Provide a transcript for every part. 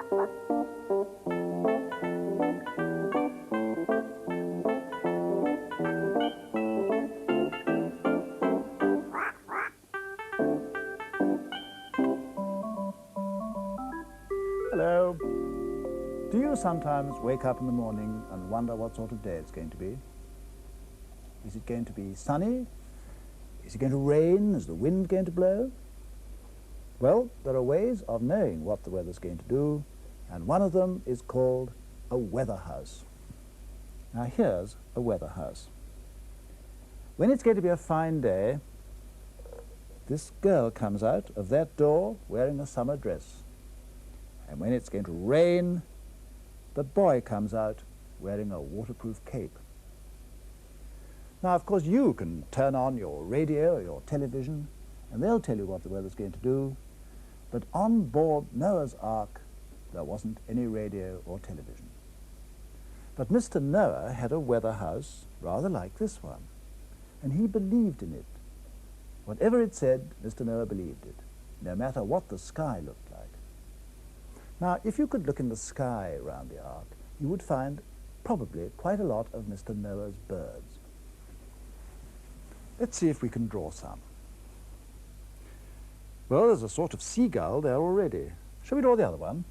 Hello. Do you sometimes wake up in the morning and wonder what sort of day it's going to be? Is it going to be sunny? Is it going to rain? Is the wind going to blow? Well, there are ways of knowing what the weather's going to do, and one of them is called a weather house. Now here's a weather house. When it's going to be a fine day, this girl comes out of that door wearing a summer dress. And when it's going to rain, the boy comes out wearing a waterproof cape. Now, of course, you can turn on your radio or your television, and they'll tell you what the weather's going to do. But on board Noah's Ark, there wasn't any radio or television. But Mr. Noah had a weather house rather like this one, and he believed in it. Whatever it said, Mr. Noah believed it, no matter what the sky looked like. Now, if you could look in the sky around the Ark, you would find probably quite a lot of Mr. Noah's birds. Let's see if we can draw some. Well, there's a sort of seagull there already. Shall we draw the other one?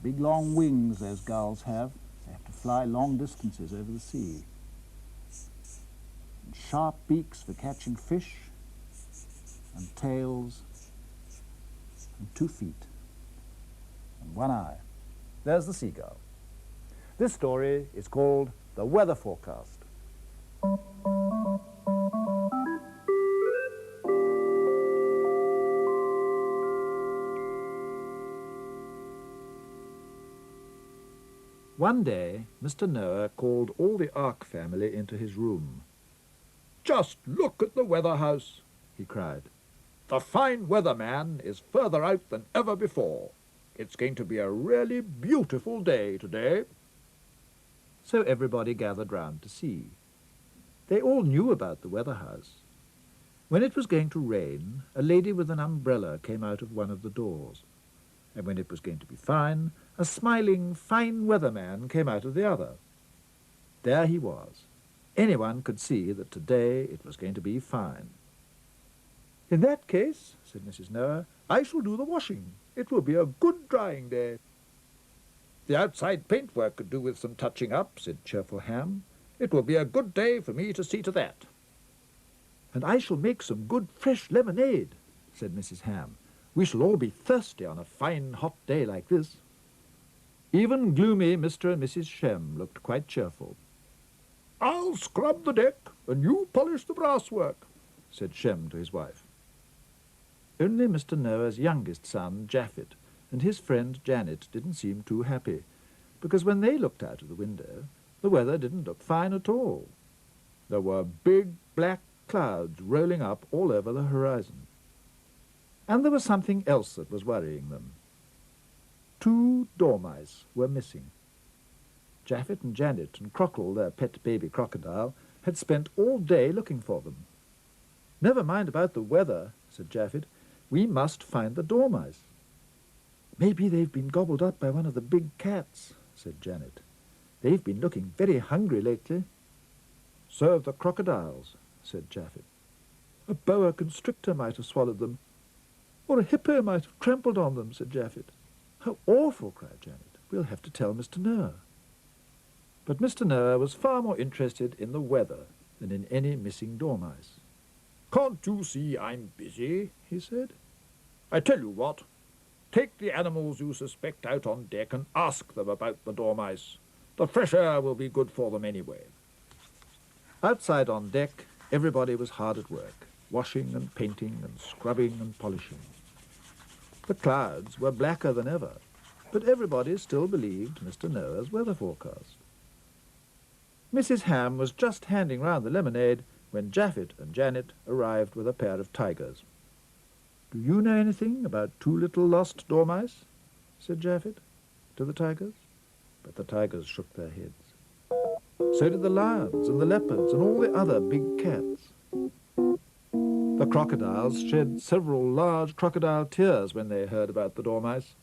Big long wings those gulls have. They have to fly long distances over the sea. And sharp beaks for catching fish, and tails, and 2 feet, and 1 eye. There's the seagull. This story is called The Weather Forecast. One day, Mr. Noah called all the Ark family into his room. "Just look at the weather house," he cried. "The fine weather man is further out than ever before. It's going to be a really beautiful day today." So everybody gathered round to see. They all knew about the weather house. When it was going to rain, a lady with an umbrella came out of one of the doors. And when it was going to be fine, a smiling, fine weather man came out of the other. There he was. Anyone could see that today it was going to be fine. "In that case," said Mrs. Noah, "I shall do the washing. It will be a good drying day." "The outside paintwork could do with some touching up," said cheerful Ham. "It will be a good day for me to see to that." "And I shall make some good fresh lemonade," said Mrs. Ham. "We shall all be thirsty on a fine hot day like this." Even gloomy Mr. and Mrs. Shem looked quite cheerful. "I'll scrub the deck, and you polish the brasswork," said Shem to his wife. Only Mr. Noah's youngest son, Japhet, and his friend Janet didn't seem too happy, because when they looked out of the window, the weather didn't look fine at all. There were big black clouds rolling up all over the horizon. And there was something else that was worrying them. 2 dormice were missing. Japhet and Janet and Crockle, their pet baby crocodile, had spent all day looking for them. "Never mind about the weather," said Japhet. "We must find the dormice." "Maybe they've been gobbled up by one of the big cats," said Janet. "They've been looking very hungry lately." "So have the crocodiles," said Japhet. "A boa constrictor might have swallowed them, or a hippo might have trampled on them," said Japhet. "How awful!" cried Janet. "We'll have to tell Mr. Noah." But Mr. Noah was far more interested in the weather than in any missing dormice. "Can't you see I'm busy?" he said. "I tell you what, take the animals you suspect out on deck and ask them about the dormice. The fresh air will be good for them anyway." Outside on deck, everybody was hard at work, washing and painting and scrubbing and polishing. The clouds were blacker than ever, but everybody still believed Mr. Noah's weather forecast. Mrs. Ham was just handing round the lemonade when Japhet and Janet arrived with a pair of tigers. "Do you know anything about 2 little lost dormice?" said Japhet to the tigers. But the tigers shook their heads. So did the lions and the leopards and all the other big cats. The crocodiles shed several large crocodile tears when they heard about the dormice,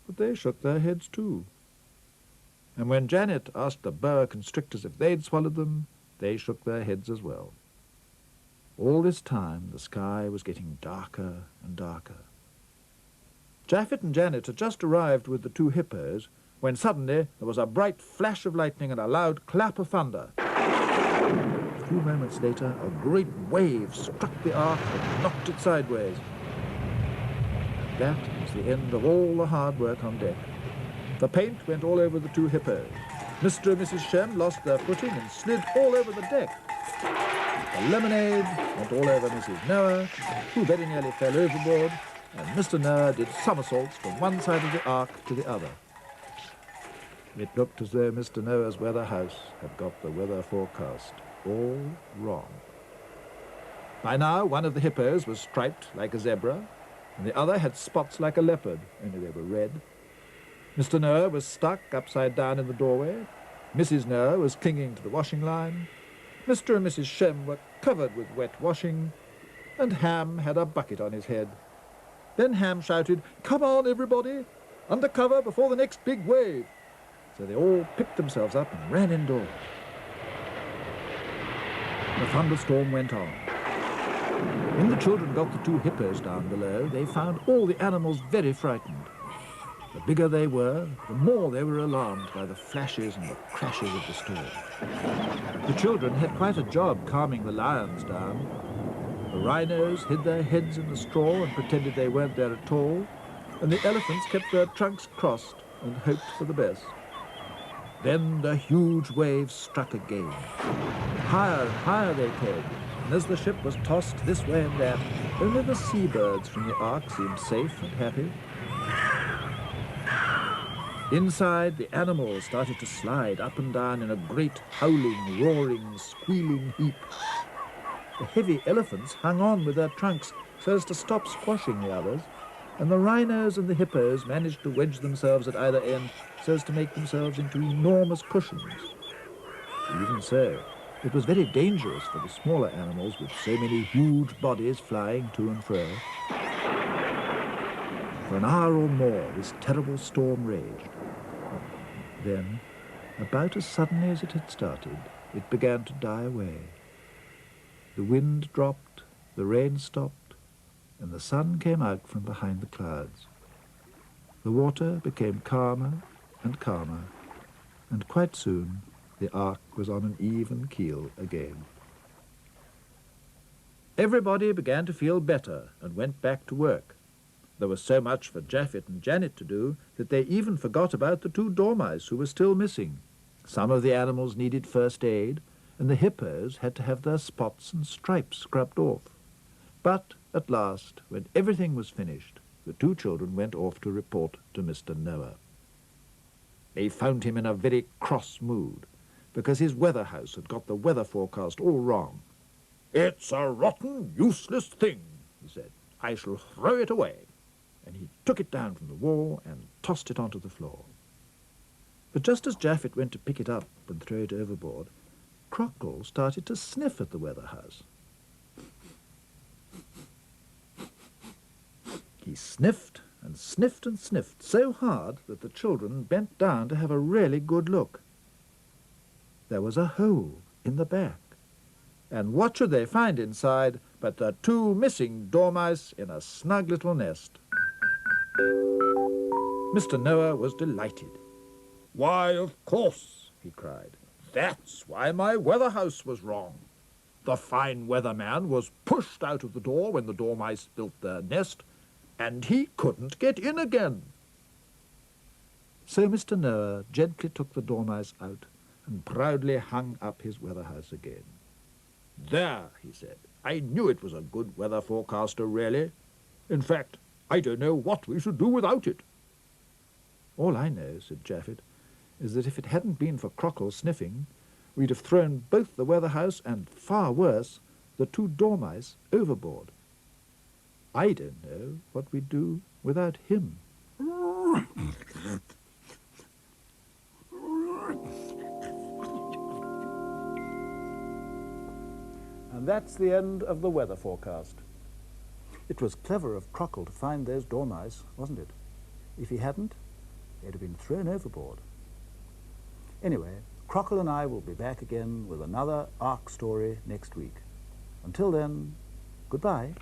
but they shook their heads too. And when Janet asked the boa constrictors if they'd swallowed them, they shook their heads as well. All this time the sky was getting darker and darker. Japhet and Janet had just arrived with the two hippos when suddenly there was a bright flash of lightning and a loud clap of thunder. A few moments later, a great wave struck the Ark and knocked it sideways. That was the end of all the hard work on deck. The paint went all over the two hippos. Mr. and Mrs. Shem lost their footing and slid all over the deck. The lemonade went all over Mrs. Noah, who very nearly fell overboard, and Mr. Noah did somersaults from one side of the Ark to the other. It looked as though Mr. Noah's weather house had got the weather forecast all wrong. By now, one of the hippos was striped like a zebra, and the other had spots like a leopard, only they were red. Mr. Noah was stuck upside down in the doorway. Mrs. Noah was clinging to the washing line. Mr. and Mrs. Shem were covered with wet washing, and Ham had a bucket on his head. Then Ham shouted, "Come on, everybody! Under cover before the next big wave!" So they all picked themselves up and ran indoors. The thunderstorm went on. When the children got the two hippos down below, they found all the animals very frightened. The bigger they were, the more they were alarmed by the flashes and the crashes of the storm. The children had quite a job calming the lions down. The rhinos hid their heads in the straw and pretended they weren't there at all, and the elephants kept their trunks crossed and hoped for the best. Then the huge waves struck again. Higher and higher they came, and as the ship was tossed this way and that, only the seabirds from the Ark seemed safe and happy. Inside, the animals started to slide up and down in a great howling, roaring, squealing heap. The heavy elephants hung on with their trunks so as to stop squashing the others, and the rhinos and the hippos managed to wedge themselves at either end so as to make themselves into enormous cushions. Even so, it was very dangerous for the smaller animals with so many huge bodies flying to and fro. For an hour or more, this terrible storm raged. Then, about as suddenly as it had started, it began to die away. The wind dropped, the rain stopped, and the sun came out from behind the clouds. The water became calmer and calmer, and quite soon the Ark was on an even keel again. Everybody began to feel better and went back to work. There was so much for Japhet and Janet to do that they even forgot about the two dormice who were still missing. Some of the animals needed first aid, and the hippos had to have their spots and stripes scrubbed off. But at last, when everything was finished, the two children went off to report to Mr. Noah. They found him in a very cross mood, because his weather house had got the weather forecast all wrong. "It's a rotten, useless thing," he said. "I shall throw it away." And he took it down from the wall and tossed it onto the floor. But just as Japhet went to pick it up and throw it overboard, Crockle started to sniff at the weather house. He sniffed and sniffed and sniffed so hard that the children bent down to have a really good look. There was a hole in the back, and what should they find inside but the two missing dormice in a snug little nest. Mr. Noah was delighted. "Why, of course," he cried. "That's why my weather house was wrong. The fine weatherman was pushed out of the door when the dormice built their nest, and he couldn't get in again." So Mr. Noah gently took the dormice out and proudly hung up his weather house again. "There," he said, "I knew it was a good weather forecaster, really. In fact, I don't know what we should do without it." "All I know," said Japhet, "is that if it hadn't been for Crockle sniffing, we'd have thrown both the weather house and, far worse, the two dormice overboard. I don't know what we'd do without him." And that's the end of the weather forecast. It was clever of Crockle to find those dormice, wasn't it? If he hadn't, they'd have been thrown overboard. Anyway, Crockle and I will be back again with another Ark story next week. Until then, goodbye.